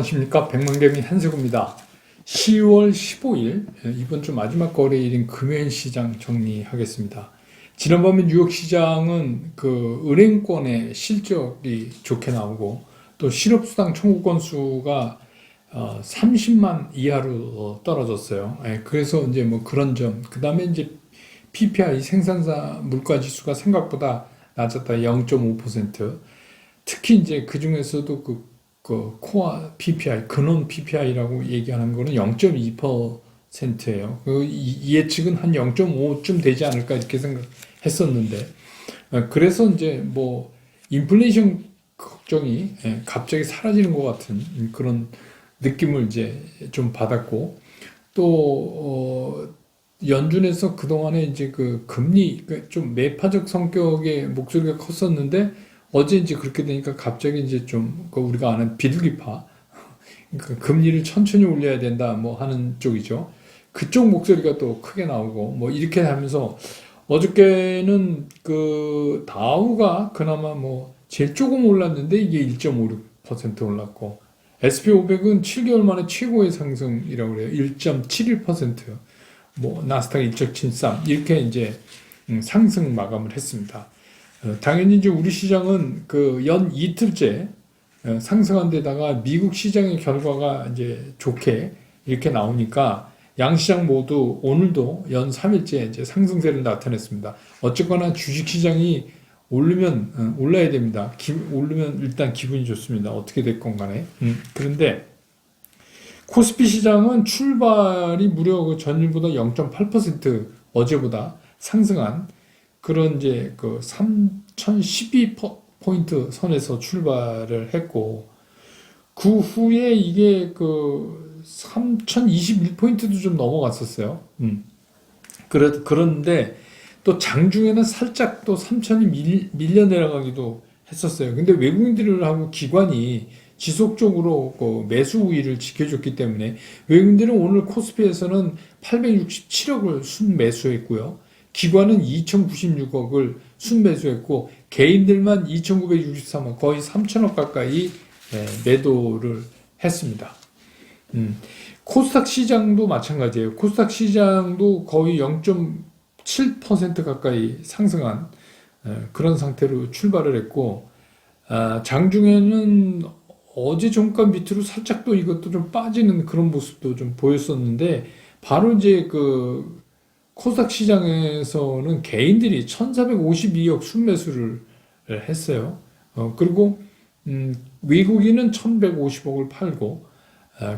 안녕하십니까. 백만개미 한세구입니다. 10월 15일 이번 주 마지막 거래일인 금요일 시장 정리하겠습니다. 지난밤에 뉴욕 시장은 그 은행권의 실적이 좋게 나오고 또 실업수당 청구 건수가 30만 이하로 떨어졌어요. 그래서 이제 뭐 그런 점, 그 다음에 이제 PPI 생산자 물가 지수가 생각보다 낮았다. 0.5%. 특히 이제 그 중에서도 그 코어 PPI, 근원 PPI라고 얘기하는 거는 0.2%예요. 그 예측은 한 0.5쯤 되지 않을까 이렇게 생각했었는데, 그래서 이제 뭐 인플레이션 걱정이 갑자기 사라지는 것 같은 그런 느낌을 이제 좀 받았고, 또 연준에서 그동안에 이제 그 금리 좀 매파적 성격의 목소리가 컸었는데 어제 이제 그렇게 되니까 갑자기 이제 좀 우리가 아는 비둘기파, 그러니까 금리를 천천히 올려야 된다 뭐 하는 쪽이죠. 그쪽 목소리가 또 크게 나오고 뭐 이렇게 하면서 어저께는 그 다우가 그나마 뭐 제일 조금 올랐는데 이게 1.56% 올랐고 S&P 500은 7개월 만에 최고의 상승이라고 그래요. 1.71%. 뭐 나스닥 2.73 이렇게 이제 상승 마감을 했습니다. 당연히 이제 우리 시장은 그 연 이틀째 상승한 데다가 미국 시장의 결과가 이제 좋게 이렇게 나오니까 양시장 모두 오늘도 연 3일째 이제 상승세를 나타냈습니다. 어쨌거나 주식 시장이 오르면 올라야 됩니다. 오르면 일단 기분이 좋습니다. 어떻게 됐건 간에. 그런데 코스피 시장은 출발이 무려 그 전일보다 0.8% 어제보다 상승한 그런 이제 그 3012포인트 선에서 출발을 했고, 그 후에 이게 그 3021포인트도 좀 넘어갔었어요. 그런데 또 장중에는 살짝 또 3000이 밀려 내려가기도 했었어요. 근데 외국인들하고 기관이 지속적으로 그 매수 우위를 지켜줬기 때문에 외국인들은 오늘 코스피에서는 867억을 순매수했고요. 기관은 2,096억을 순매수했고 개인들만 2,963억, 거의 3천억 가까이 매도를 했습니다. 코스닥 시장도 마찬가지예요. 코스닥 시장도 거의 0.7% 가까이 상승한 그런 상태로 출발을 했고, 장중에는 어제 종가 밑으로 살짝 또 이것도 좀 빠지는 그런 모습도 좀 보였었는데, 바로 이제 그 코스닥 시장에서는 개인들이 1,452억 순매수를 했어요. 그리고 외국인은 1,150억을 팔고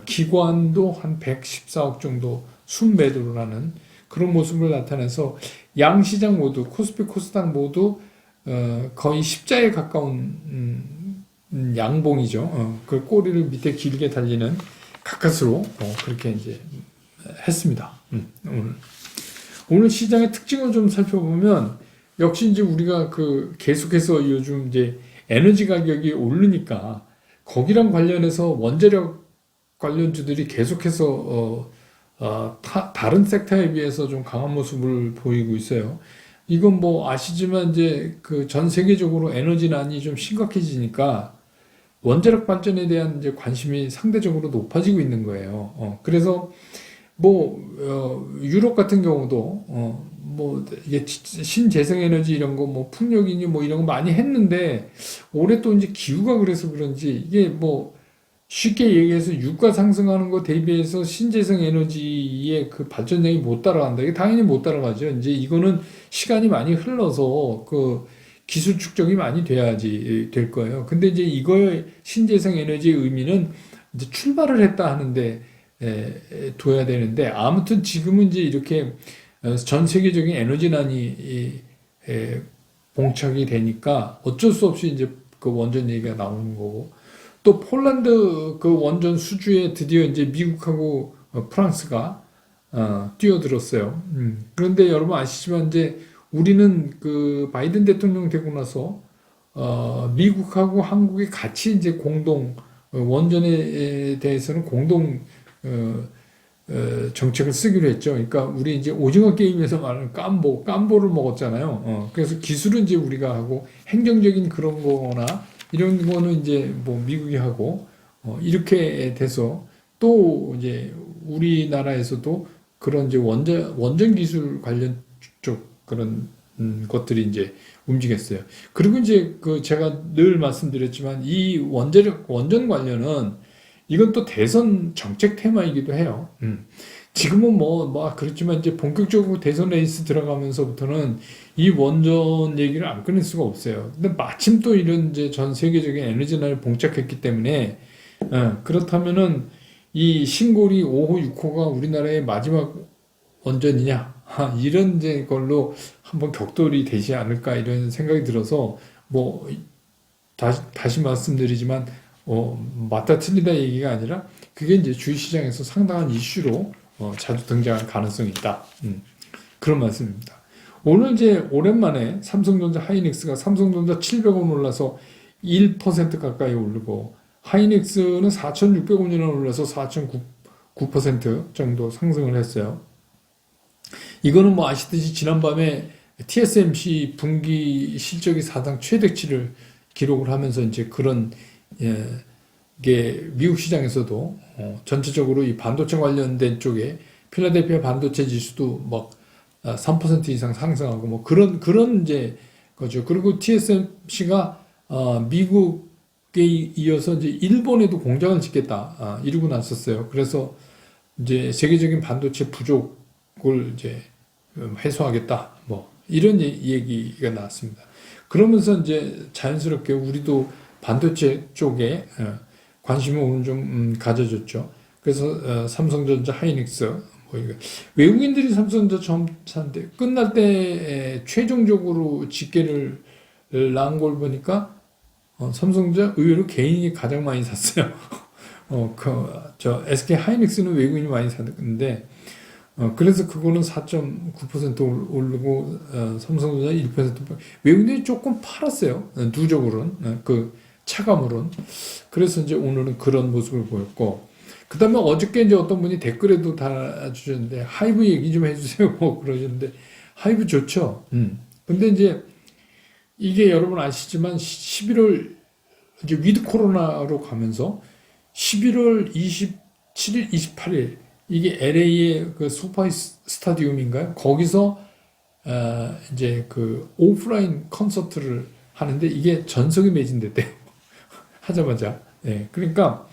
기관도 한 114억 정도 순매도를 하는 그런 모습을 나타내서 양시장 모두 코스피 코스닥 모두 거의 십자에 가까운 양봉이죠. 그 꼬리를 밑에 길게 달리는 가까스로 그렇게 이제 했습니다. 오늘 시장의 특징을 좀 살펴보면 역시 이제 우리가 그 계속해서 요즘 이제 에너지 가격이 오르니까 거기랑 관련해서 원자력 관련주들이 계속해서 다른 섹터에 비해서 좀 강한 모습을 보이고 있어요. 이건 뭐 아시지만 이제 그 전 세계적으로 에너지난이 좀 심각해지니까 원자력 발전에 대한 이제 관심이 상대적으로 높아지고 있는 거예요. 그래서 유럽 같은 경우도 이게 신재생에너지 이런 거 뭐 풍력이니 뭐 이런 거 많이 했는데 올해 또 이제 기후가 그래서 그런지 이게 뭐 쉽게 얘기해서 유가 상승하는 거 대비해서 신재생에너지의 그 발전량이 못 따라간다. 이게 당연히 못 따라가죠. 이제 이거는 시간이 많이 흘러서 그 기술 축적이 많이 돼야지 될 거예요. 근데 이제 이거의 신재생에너지의 의미는 이제 출발을 했다 하는데 둬야 되는데, 아무튼 지금은 이제 이렇게 전 세계적인 에너지난이 봉착이 되니까 어쩔 수 없이 이제 그 원전 얘기가 나오는 거고, 또 폴란드 그 원전 수주에 드디어 이제 미국하고 프랑스가 뛰어들었어요. 그런데 여러분 아시지만 이제 우리는 그 바이든 대통령 되고 나서 미국하고 한국이 같이 이제 공동 원전에 대해서는 공동 정책을 쓰기로 했죠. 그러니까 우리 이제 오징어 게임에서 말하는 깜보를 먹었잖아요. 그래서 기술은 이제 우리가 하고 행정적인 그런 거나 이런 거는 이제 뭐 미국이 하고 이렇게 돼서 또 이제 우리나라에서도 그런 이제 원전 기술 관련 쪽 그런 것들이 이제 움직였어요. 그리고 이제 그 제가 늘 말씀드렸지만 이 원전 관련은 이건 또 대선 정책 테마이기도 해요. 지금은 뭐 그렇지만 이제 본격적으로 대선 레이스 들어가면서부터는 이 원전 얘기를 안 끊을 수가 없어요. 근데 마침 또 이런 이제 전 세계적인 에너지난에 봉착했기 때문에 그렇다면은 이 신고리 5호, 6호가 우리나라의 마지막 원전이냐? 이런 이제 걸로 한번 격돌이 되지 않을까 이런 생각이 들어서 뭐 다시 말씀드리지만 맞다 틀리다 얘기가 아니라 그게 이제 주식시장에서 상당한 이슈로 자주 등장할 가능성이 있다. 그런 말씀입니다. 오늘 이제 오랜만에 삼성전자 하이닉스가 삼성전자 700원 올라서 1% 가까이 오르고 하이닉스는 4,600원이나 올라서 4.9% 정도 상승을 했어요. 이거는 뭐 아시듯이 지난밤에 TSMC 분기 실적이 사상 최대치를 기록을 하면서 이제 그런 게 미국 시장에서도 전체적으로 이 반도체 관련된 쪽에 필라델피아 반도체 지수도 막 3% 이상 상승하고 뭐 그런 이제 거죠. 그리고 TSMC가 미국에 이어서 이제 일본에도 공장을 짓겠다 이러고 났었어요. 그래서 이제 세계적인 반도체 부족을 이제 해소하겠다 뭐 이런 얘기가 나왔습니다. 그러면서 이제 자연스럽게 우리도 반도체 쪽에 관심을 오늘 좀 가져줬죠. 그래서 삼성전자, 하이닉스 뭐 이거 외국인들이 삼성전자 처음 샀는데 끝날 때 최종적으로 집계를 나온 걸 보니까 삼성전자 의외로 개인이 가장 많이 샀어요. SK 하이닉스는 외국인이 많이 샀는데 그래서 그거는 4.9% 오르고 삼성전자 1% 외국인들이 조금 팔았어요. 누적으로는 그 차감으로는. 그래서 이제 오늘은 그런 모습을 보였고 그 다음에 어저께 이제 어떤 분이 댓글에도 달아주셨는데 하이브 얘기 좀 해주세요 뭐 그러셨는데 하이브 좋죠. 근데 이제 이게 여러분 아시지만 11월 이제 위드 코로나로 가면서 11월 27일, 28일 이게 LA의 그 소파이 스타디움인가요? 거기서 이제 그 오프라인 콘서트를 하는데 이게 전석이 매진됐대요. 하자마자. 네, 그러니까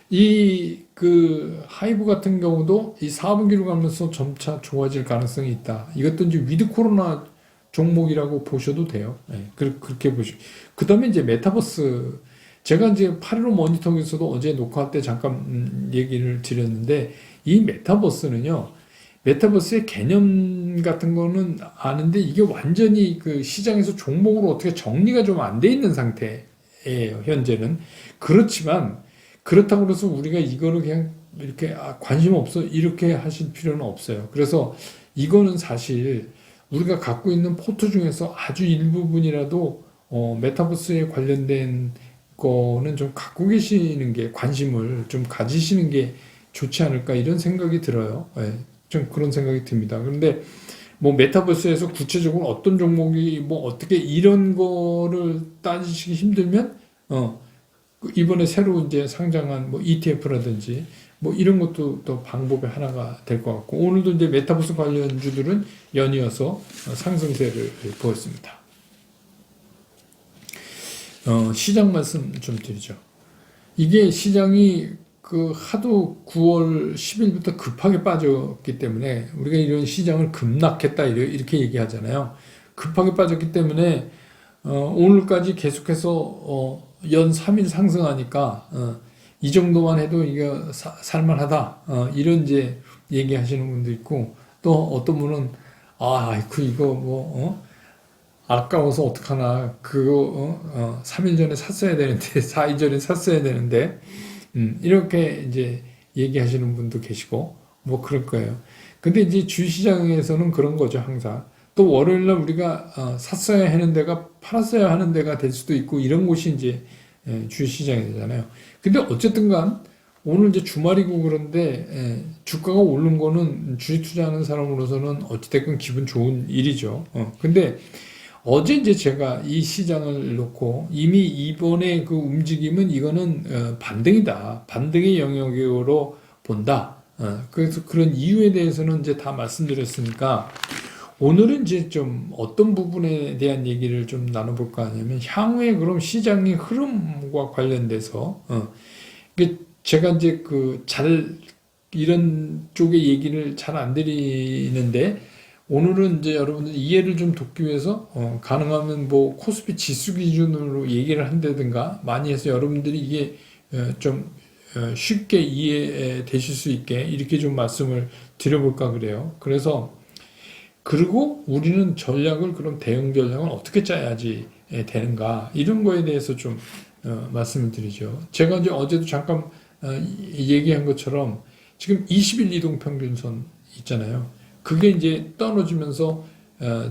이 그 하이브 같은 경우도 이 4분기로 가면서 점차 좋아질 가능성이 있다. 이것도 이제 위드 코로나 종목이라고 보셔도 돼요. 네, 그렇게 보시고. 그 다음에 이제 메타버스. 제가 이제 8.15 모니터에서도 어제 녹화할 때 잠깐 얘기를 드렸는데 이 메타버스는요. 메타버스의 개념 같은 거는 아는데 이게 완전히 그 시장에서 종목으로 어떻게 정리가 좀 안 돼 있는 상태예요. 현재는. 그렇지만 그렇다고 해서 우리가 이거를 그냥 이렇게 관심 없어 이렇게 하실 필요는 없어요. 그래서 이거는 사실 우리가 갖고 있는 포트 중에서 아주 일부분이라도 메타버스에 관련된 거는 좀 갖고 계시는 게 관심을 좀 가지시는 게 좋지 않을까 이런 생각이 들어요. 네, 좀 그런 생각이 듭니다. 그런데 뭐 메타버스에서 구체적으로 어떤 종목이 뭐 어떻게 이런 거를 따지시기 힘들면 이번에 새로 이제 상장한 뭐 ETF라든지 뭐 이런 것도 또 방법의 하나가 될 것 같고 오늘도 이제 메타버스 관련주들은 연이어서 상승세를 보였습니다. 시장 말씀 좀 드리죠. 이게 시장이 그 하도 9월 10일부터 급하게 빠졌기 때문에 우리가 이런 시장을 급락했다 이렇게 얘기하잖아요. 급하게 빠졌기 때문에 오늘까지 계속해서 연 3일 상승하니까 이 정도만 해도 이게 살만하다 이런 이제 얘기하시는 분도 있고 또 어떤 분은 이거 뭐 아까워서 어떡하나 그거 3일 전에 샀어야 되는데 4일 전에 샀어야 되는데 이렇게 이제 얘기하시는 분도 계시고 뭐 그럴 거예요. 근데 이제 주시장에서는 그런 거죠 항상. 또 월요일날 우리가 샀어야 하는 데가 팔았어야 하는 데가 될 수도 있고 이런 곳이 이제 주시장이잖아요. 근데 어쨌든 간 오늘 이제 주말이고 그런데 주가가 오른 거는 주식 투자하는 사람으로서는 어찌됐건 기분 좋은 일이죠. 근데 어제 이제 제가 이 시장을 놓고 이미 이번에 그 움직임은 이거는 반등이다. 반등의 영역으로 본다. 그래서 그런 이유에 대해서는 이제 다 말씀드렸으니까 오늘은 이제 좀 어떤 부분에 대한 얘기를 좀 나눠볼까 하냐면 향후에 그럼 시장의 흐름과 관련돼서 이게 제가 이제 그 잘 이런 쪽의 얘기를 잘 안 드리는데 오늘은 이제 여러분들 이해를 좀 돕기 위해서 가능하면 뭐 코스피 지수 기준으로 얘기를 한다든가 많이 해서 여러분들이 이게 좀 쉽게 이해되실 수 있게 이렇게 좀 말씀을 드려볼까 그래요. 그래서 그리고 우리는 전략을 그럼 대응 전략은 어떻게 짜야지 되는가 이런 거에 대해서 좀 말씀을 드리죠. 제가 이제 어제도 잠깐 얘기한 것처럼 지금 20일 이동 평균선 있잖아요. 그게 이제 떨어지면서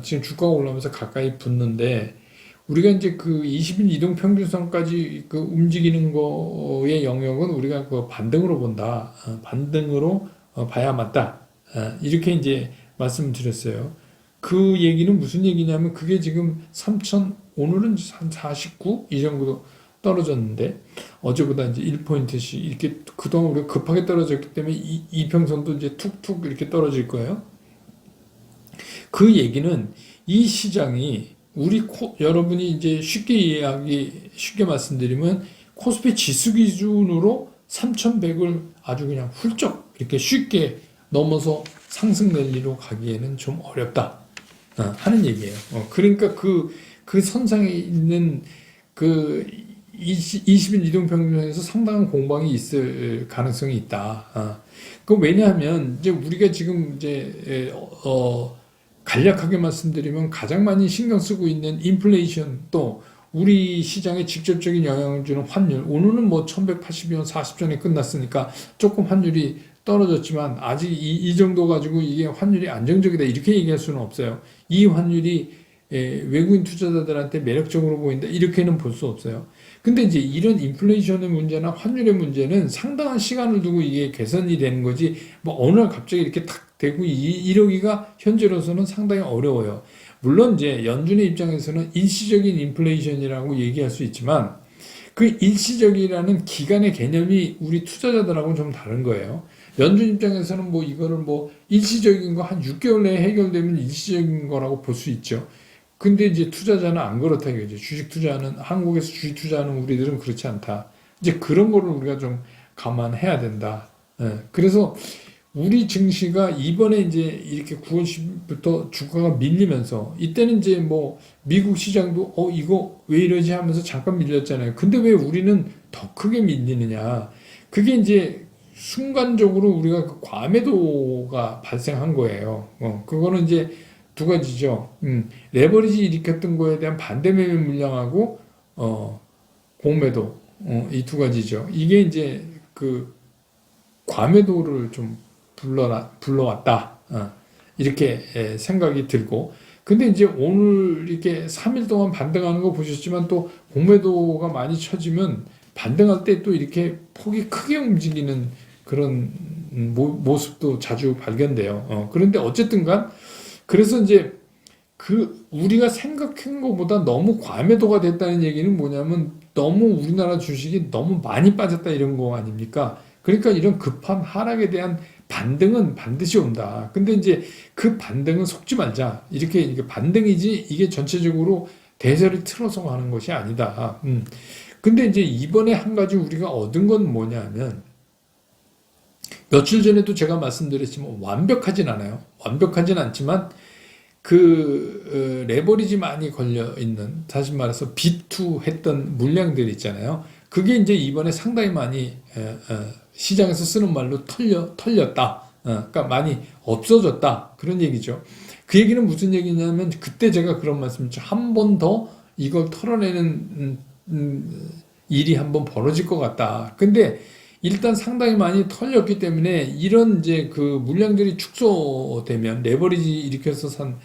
지금 주가가 올라오면서 가까이 붙는데 우리가 이제 그 20일 이동 평균선까지 그 움직이는 거의 영역은 우리가 그 반등으로 본다. 반등으로 봐야 맞다. 이렇게 이제 말씀드렸어요. 그 얘기는 무슨 얘기냐면 그게 지금 3천 오늘은 한 49? 이 정도 떨어졌는데 어제보다 이제 1포인트씩 이렇게 그동안 우리가 급하게 떨어졌기 때문에 이평선도 이제 툭툭 이렇게 떨어질 거예요. 그 얘기는 이 시장이 여러분이 이제 쉽게 말씀드리면 코스피 지수 기준으로 3,100을 아주 그냥 훌쩍 이렇게 쉽게 넘어서 상승 랠리로 가기에는 좀 어렵다 하는 얘기예요. 그러니까 그 선상에 있는 그 20일 이동평균선에서 상당한 공방이 있을 가능성이 있다. 그 왜냐하면 이제 우리가 지금 이제 간략하게 말씀드리면 가장 많이 신경 쓰고 있는 인플레이션 또 우리 시장에 직접적인 영향을 주는 환율 오늘은 뭐 1180원 40전에 끝났으니까 조금 환율이 떨어졌지만 아직 이 정도 가지고 이게 환율이 안정적이다 이렇게 얘기할 수는 없어요. 이 환율이 외국인 투자자들한테 매력적으로 보인다 이렇게는 볼 수 없어요. 근데 이제 이런 인플레이션의 문제나 환율의 문제는 상당한 시간을 두고 이게 개선이 되는 거지 뭐 어느 날 갑자기 이렇게 탁 되고 이러기가 현재로서는 상당히 어려워요. 물론 이제 연준의 입장에서는 일시적인 인플레이션이라고 얘기할 수 있지만 그 일시적이라는 기간의 개념이 우리 투자자들하고는 좀 다른 거예요. 연준 입장에서는 뭐 이거를 뭐 일시적인 거 한 6개월 내에 해결되면 일시적인 거라고 볼 수 있죠. 근데 이제 투자자는 안 그렇다 이거죠. 주식 투자하는 한국에서 주식 투자하는 우리들은 그렇지 않다. 이제 그런 거를 우리가 좀 감안해야 된다. 그래서 우리 증시가 이번에 이제 이렇게 9월 10일부터 주가가 밀리면서 이때는 이제 뭐 미국 시장도 이거 왜 이러지 하면서 잠깐 밀렸잖아요. 근데 왜 우리는 더 크게 밀리느냐? 그게 이제 순간적으로 우리가 그 과매도가 발생한 거예요. 그거는 이제 두 가지죠. 레버리지 일으켰던 거에 대한 반대 매매 물량하고 공매도 이 두 가지죠. 이게 이제 그 과매도를 좀 불러왔다. 이렇게 생각이 들고 근데 이제 오늘 이렇게 3일 동안 반등하는 거 보셨지만 또 공매도가 많이 쳐지면 반등할 때 또 이렇게 폭이 크게 움직이는 그런 모습도 자주 발견돼요. 그런데 어쨌든간 그래서 이제 그 우리가 생각한 것보다 너무 과매도가 됐다는 얘기는 뭐냐면 너무 우리나라 주식이 너무 많이 빠졌다 이런 거 아닙니까? 그러니까 이런 급한 하락에 대한 반등은 반드시 온다. 근데 이제 그 반등은 속지 말자. 이게 반등이지 이게 전체적으로 대세를 틀어서 가는 것이 아니다. 근데 이제 이번에 한 가지 우리가 얻은 건 뭐냐면 며칠 전에도 제가 말씀드렸지만 완벽하진 않아요. 완벽하진 않지만 그 레버리지 많이 걸려 있는 다시 말해서 B2 했던 물량들 있잖아요. 그게 이제 이번에 상당히 많이 시장에서 쓰는 말로 털렸다. 그러니까 많이 없어졌다. 그런 얘기죠. 그 얘기는 무슨 얘기냐면 그때 제가 그런 말씀이죠. 한 번 더 이걸 털어내는 일이 한 번 벌어질 것 같다. 근데 일단 상당히 많이 털렸기 때문에 이런 이제 그 물량들이 축소되면 레버리지 일으켜서 산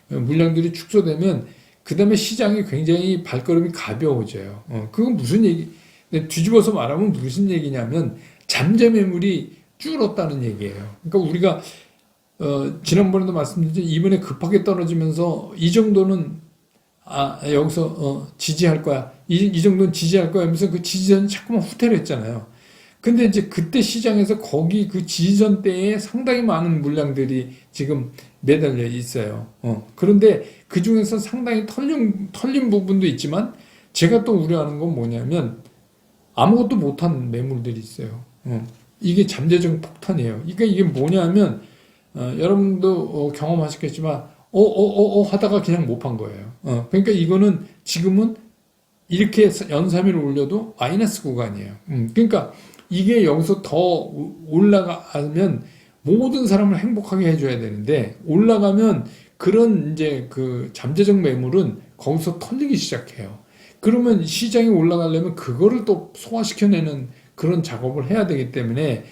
물량들이 축소되면 그 다음에 시장이 굉장히 발걸음이 가벼워져요. 그건 무슨 얘기? 뒤집어서 말하면 무슨 얘기냐면 잠재 매물이 줄었다는 얘기예요. 그러니까 우리가 지난번에도 말씀드렸죠. 이번에 급하게 떨어지면서 이 정도는 여기서 지지할 거야. 이 정도는 지지할 거야 하면서 그 지지선이 자꾸만 후퇴를 했잖아요. 근데 이제 그때 시장에서 거기 그 지지선 때에 상당히 많은 물량들이 지금 매달려 있어요. 그런데 그 중에서 상당히 털린 부분도 있지만 제가 또 우려하는 건 뭐냐면 아무것도 못한 매물들이 있어요. 이게 잠재적 폭탄이에요. 그러니까 이게 뭐냐면 여러분도 경험하셨겠지만 하다가 그냥 못 판 거예요. 그러니까 이거는 지금은 이렇게 연삼일을 올려도 마이너스 구간이에요. 그러니까 이게 여기서 더 올라가면 모든 사람을 행복하게 해줘야 되는데 올라가면 그런 이제 그 잠재적 매물은 거기서 털리기 시작해요. 그러면 시장이 올라가려면 그거를 또 소화시켜내는 그런 작업을 해야 되기 때문에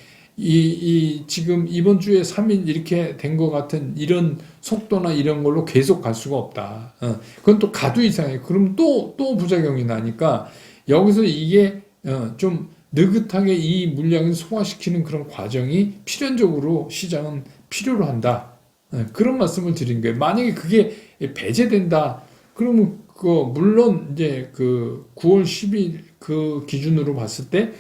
지금 이번 주에 3일 이렇게 된 것 같은 이런 속도나 이런 걸로 계속 갈 수가 없다. 그건 또 가도 이상해. 그럼 또 부작용이 나니까 여기서 이게 좀 느긋하게 이 물량을 소화시키는 그런 과정이 필연적으로 시장은 필요로 한다. 그런 말씀을 드린 거예요. 만약에 그게 배제된다. 그러면 물론 이제 그 9월 10일 그 기준으로 봤을 때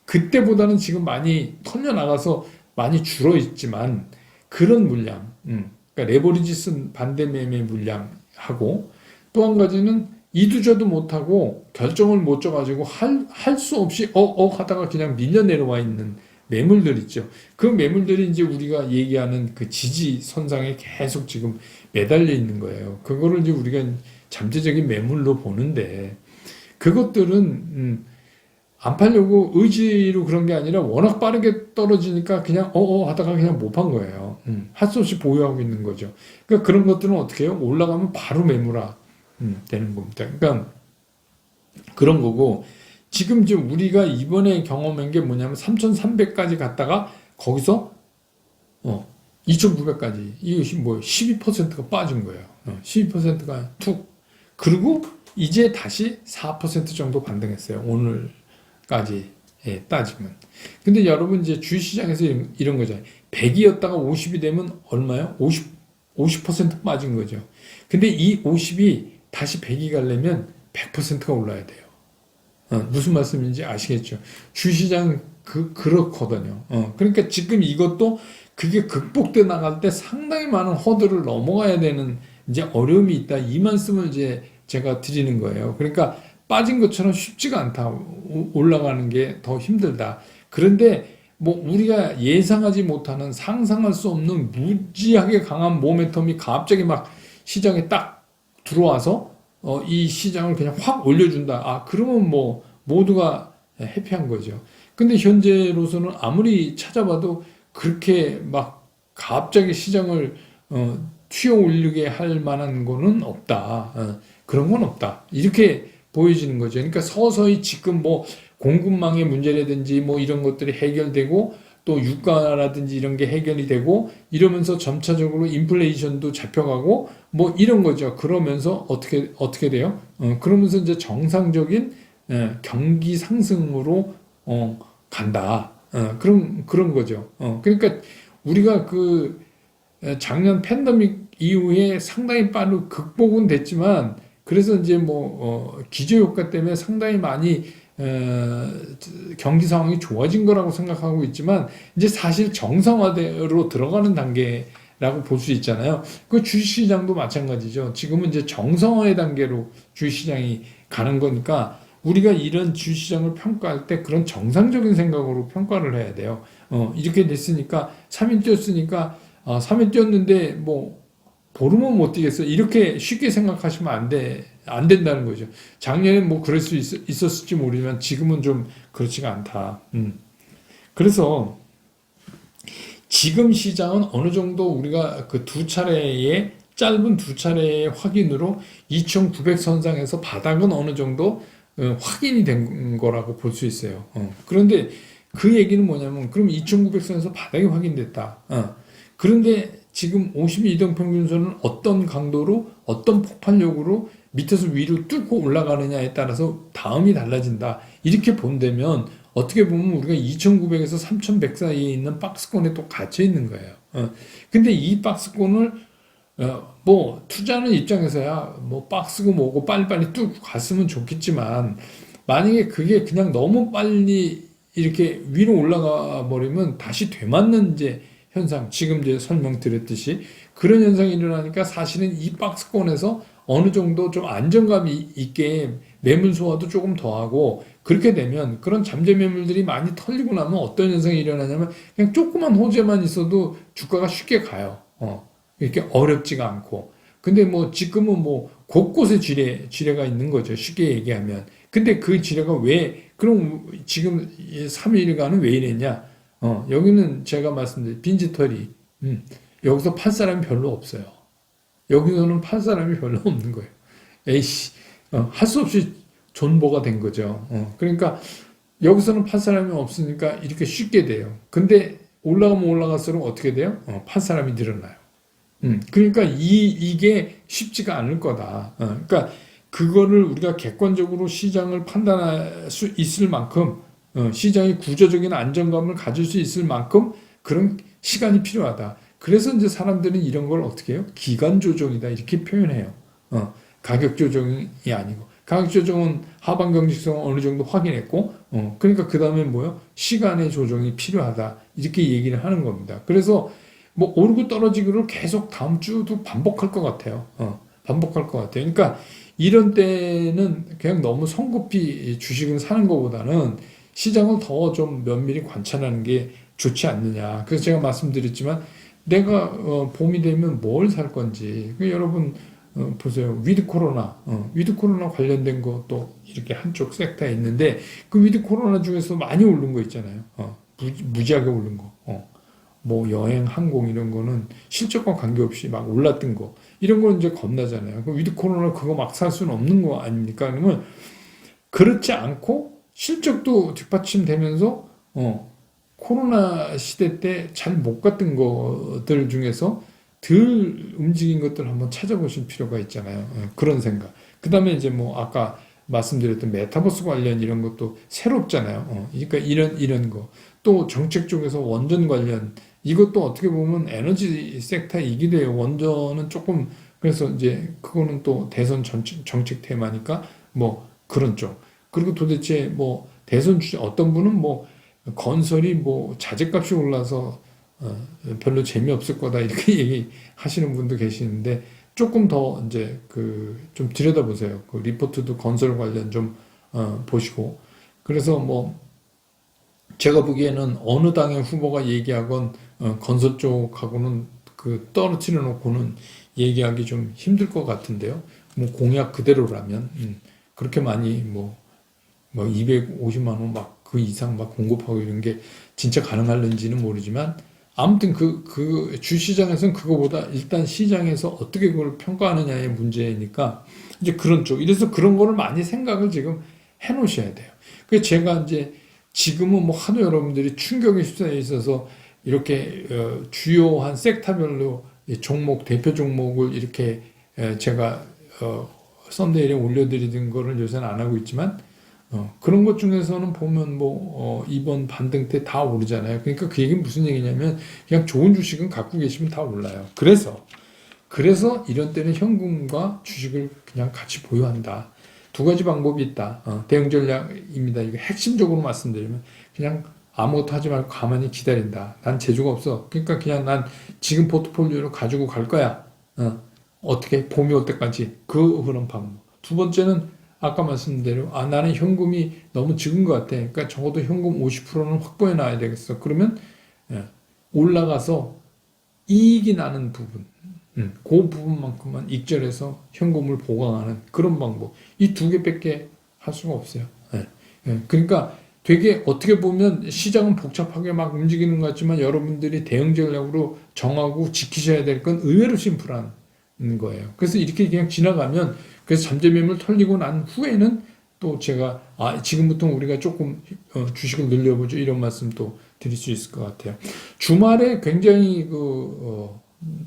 그때보다는 지금 많이 털려나가서 많이 줄어 있지만 그런 물량, 그러니까 레버리지 쓴 반대 매매 물량하고 또 한 가지는 이두저도 못하고 결정을 못 줘가지고 할 수 없이 하다가 그냥 밀려 내려와 있는 매물들 있죠. 그 매물들이 이제 우리가 얘기하는 그 지지선상에 계속 지금 매달려 있는 거예요. 그거를 이제 우리가 잠재적인 매물로 보는데 그것들은 안 팔려고 의지로 그런 게 아니라 워낙 빠르게 떨어지니까 그냥 하다가 그냥 못 판 거예요. 할 수 없이 보유하고 있는 거죠. 그러니까 그런 것들은 어떻게 해요? 올라가면 바로 매물화 되는 겁니다. 그러니까 그런 거고 지금 우리가 이번에 경험한 게 뭐냐면 3,300까지 갔다가 거기서 2,900까지 이것이 뭐 12%가 빠진 거예요. 12%가 툭. 그리고 이제 다시 4% 정도 반등했어요. 오늘까지 따지면. 근데 여러분 이제 주식시장에서 이런 거잖아요. 100이었다가 50이 되면 얼마요? 50% 빠진 거죠. 근데 이 50이 다시 100이 가려면 100%가 올라야 돼요. 무슨 말씀인지 아시겠죠? 주시장 그렇거든요. 그러니까 지금 이것도 그게 극복돼 나갈 때 상당히 많은 허들을 넘어가야 되는 이제 어려움이 있다. 이 말씀을 이제 제가 드리는 거예요. 그러니까 빠진 것처럼 쉽지가 않다. 올라가는 게 더 힘들다. 그런데 뭐 우리가 예상하지 못하는 상상할 수 없는 무지하게 강한 모멘텀이 갑자기 막 시장에 딱 들어와서 이 시장을 그냥 확 올려준다. 그러면 뭐 모두가 해피한 거죠. 근데 현재로서는 아무리 찾아봐도 그렇게 막 갑자기 시장을 튀어 올리게 할 만한 거는 없다. 그런 건 없다. 이렇게 보여지는 거죠. 그러니까 서서히 지금 뭐 공급망의 문제라든지 뭐 이런 것들이 해결되고 또 유가라든지 이런 게 해결이 되고 이러면서 점차적으로 인플레이션도 잡혀가고 뭐 이런 거죠. 그러면서 어떻게 돼요? 그러면서 이제 정상적인 경기 상승으로 간다. 그런 거죠. 그러니까 우리가 그 작년 팬데믹 이후에 상당히 빠르게 극복은 됐지만 그래서 이제 뭐 기저효과 때문에 상당히 많이 경기 상황이 좋아진 거라고 생각하고 있지만 이제 사실 정상화대로 들어가는 단계라고 볼 수 있잖아요. 그 주식시장도 마찬가지죠. 지금은 이제 정상화의 단계로 주식시장이 가는 거니까 우리가 이런 주식시장을 평가할 때 그런 정상적인 생각으로 평가를 해야 돼요. 이렇게 됐으니까 3일 뛰었으니까 3일 뛰었는데 뭐 보름은 못 뛰겠어. 이렇게 쉽게 생각하시면 안 된다는 거죠. 작년에 뭐 그럴 수 있었을지 모르지만 지금은 좀 그렇지가 않다. 그래서 지금 시장은 어느 정도 우리가 그 짧은 두 차례의 확인으로 2,900 선상에서 바닥은 어느 정도 확인이 된 거라고 볼 수 있어요. 그런데 그 얘기는 뭐냐면 그럼 2,900선에서 바닥이 확인됐다. 그런데 지금 52등 평균선은 어떤 강도로 어떤 폭발력으로 밑에서 위로 뚫고 올라가느냐에 따라서 다음이 달라진다. 이렇게 본다면 어떻게 보면 우리가 2,900에서 3,100 사이에 있는 박스권에 또 갇혀 있는 거예요. 근데 이 박스권을 뭐 투자하는 입장에서야 뭐 박스고 뭐고 빨리빨리 뚝 갔으면 좋겠지만 만약에 그게 그냥 너무 빨리 이렇게 위로 올라가 버리면 다시 되맞는 이제 현상, 지금 이제 설명드렸듯이 그런 현상이 일어나니까 사실은 이 박스권에서 어느 정도 좀 안정감이 있게 매물 소화도 조금 더 하고 그렇게 되면 그런 잠재 매물들이 많이 털리고 나면 어떤 현상이 일어나냐면 그냥 조그만 호재만 있어도 주가가 쉽게 가요. 이렇게 어렵지가 않고. 근데 뭐 지금은 뭐 곳곳에 지뢰가 있는 거죠. 쉽게 얘기하면. 근데 그 지뢰가 왜, 그럼 지금 3일간은 왜 이랬냐? 여기는 제가 말씀드린 빈지털이, 여기서 팔 사람이 별로 없어요. 여기서는 팔 사람이 별로 없는 거예요. 에이씨, 할 수 없이 존버가 된 거죠. 그러니까 여기서는 팔 사람이 없으니까 이렇게 쉽게 돼요. 근데 올라가면 올라갈수록 어떻게 돼요? 팔 사람이 늘어나요. 그러니까 이게 쉽지가 않을 거다. 그러니까 그거를 우리가 객관적으로 시장을 판단할 수 있을 만큼 시장이 구조적인 안정감을 가질 수 있을 만큼 그런 시간이 필요하다. 그래서 이제 사람들은 이런 걸 어떻게 해요? 기간 조정이다 이렇게 표현해요. 가격 조정이 아니고 가격 조정은 하방 경직성을 어느 정도 확인했고, 그러니까 그 다음에 뭐요? 시간의 조정이 필요하다 이렇게 얘기를 하는 겁니다. 그래서 뭐 오르고 떨어지기를 계속 다음 주도 반복할 것 같아요. 반복할 것 같아요. 그러니까 이런 때는 그냥 너무 성급히 주식을 사는 것보다는 시장을 더 좀 면밀히 관찰하는 게 좋지 않느냐. 그래서 제가 말씀드렸지만 내가 봄이 되면 뭘 살 건지. 여러분 보세요. 위드 코로나 관련된 것도 이렇게 한쪽 섹터에 있는데 그 위드 코로나 중에서 많이 오른 거 있잖아요. 무지하게 오른 거. 뭐 여행, 항공 이런 거는 실적과 관계없이 막 올랐던 거 이런 거는 이제 겁나잖아요. 그 위드 코로나 그거 막 살 수는 없는 거 아닙니까? 그러면 그렇지 않고 실적도 뒷받침되면서 코로나 시대 때 잘 못 갔던 것들 중에서 덜 움직인 것들 한번 찾아보실 필요가 있잖아요. 그런 생각. 그 다음에 이제 뭐 아까 말씀드렸던 메타버스 관련 이런 것도 새롭잖아요. 그러니까 이런 거. 또 정책 쪽에서 원전 관련 이것도 어떻게 보면 에너지 섹터이기도 해요. 원전은 조금 그래서 이제 그거는 또 대선 정책 테마니까 뭐 그런 쪽. 그리고 도대체 뭐 대선 주자 어떤 분은 뭐 건설이 뭐 자재값이 올라서 별로 재미없을 거다 이렇게 얘기하시는 분도 계시는데 조금 더 이제 그 좀 들여다보세요. 그 리포트도 건설 관련 좀 보시고 그래서 뭐 제가 보기에는 어느 당의 후보가 얘기하건 건설 쪽하고는 그 떨어뜨려 놓고는 얘기하기 좀 힘들 것 같은데요. 뭐 공약 그대로라면 그렇게 많이 뭐 250만 원 막 그 이상 막 공급하고 이런 게 진짜 가능할는지는 모르지만 아무튼 그 주시장에서는 그거보다 일단 시장에서 어떻게 그걸 평가하느냐의 문제니까 이제 그런 쪽. 이래서 그런 거를 많이 생각을 지금 해 놓으셔야 돼요. 그래서 제가 이제 지금은 뭐 하도 여러분들이 충격에 휩싸여 있어서 이렇게 주요한 섹터별로 종목, 대표 종목을 이렇게 제가 썬데이에 올려드리는 거를 요새는 안 하고 있지만 그런 것 중에서는 보면 뭐 이번 반등 때 다 오르잖아요. 그러니까 그 얘기는 무슨 얘기냐면 그냥 좋은 주식은 갖고 계시면 다 올라요. 그래서 이런 때는 현금과 주식을 그냥 같이 보유한다. 두 가지 방법이 있다. 대응 전략입니다. 이거 핵심적으로 말씀드리면 그냥 아무것도 하지 말고 가만히 기다린다. 난 재주가 없어. 그러니까 그냥 난 지금 포트폴리오를 가지고 갈 거야. 어떻게 봄이 올 때까지 그런 방법. 두 번째는 아까 말씀드린 대로 나는 현금이 너무 적은 것 같아. 그러니까 적어도 현금 50%는 확보해 놔야 되겠어. 그러면 올라가서 이익이 나는 부분, 그 부분만큼만 익절해서 현금을 보강하는 그런 방법. 이 두 개밖에 할 수가 없어요. 그러니까 되게 어떻게 보면 시장은 복잡하게 막 움직이는 것 같지만 여러분들이 대응 전략으로 정하고 지키셔야 될 건 의외로 심플한 거예요. 그래서 이렇게 그냥 지나가면 그래서 잠재 매물 털리고 난 후에는 또 제가 지금부터 우리가 조금 주식을 늘려보죠 이런 말씀 또 드릴 수 있을 것 같아요. 주말에 굉장히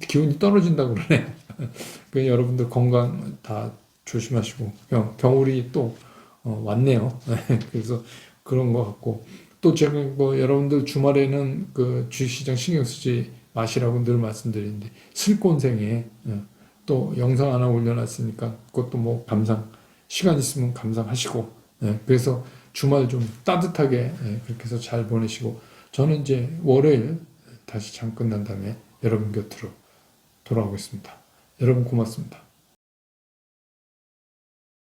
기온이 떨어진다고 그러네요. 그 여러분들 건강 다 조심하시고 겨울이 또 왔네요. 그래서 그런 것 같고 또 제가 뭐 여러분들 주말에는 그 주식시장 신경 쓰지 마시라고 늘 말씀드리는데 슬콘생에 또 영상 하나 올려놨으니까 그것도 뭐 감상 시간 있으면 감상하시고 그래서 주말 좀 따뜻하게 그렇게 해서 잘 보내시고 저는 이제 월요일 다시 장 끝난 다음에 여러분 곁으로 돌아오겠습니다. 여러분 고맙습니다.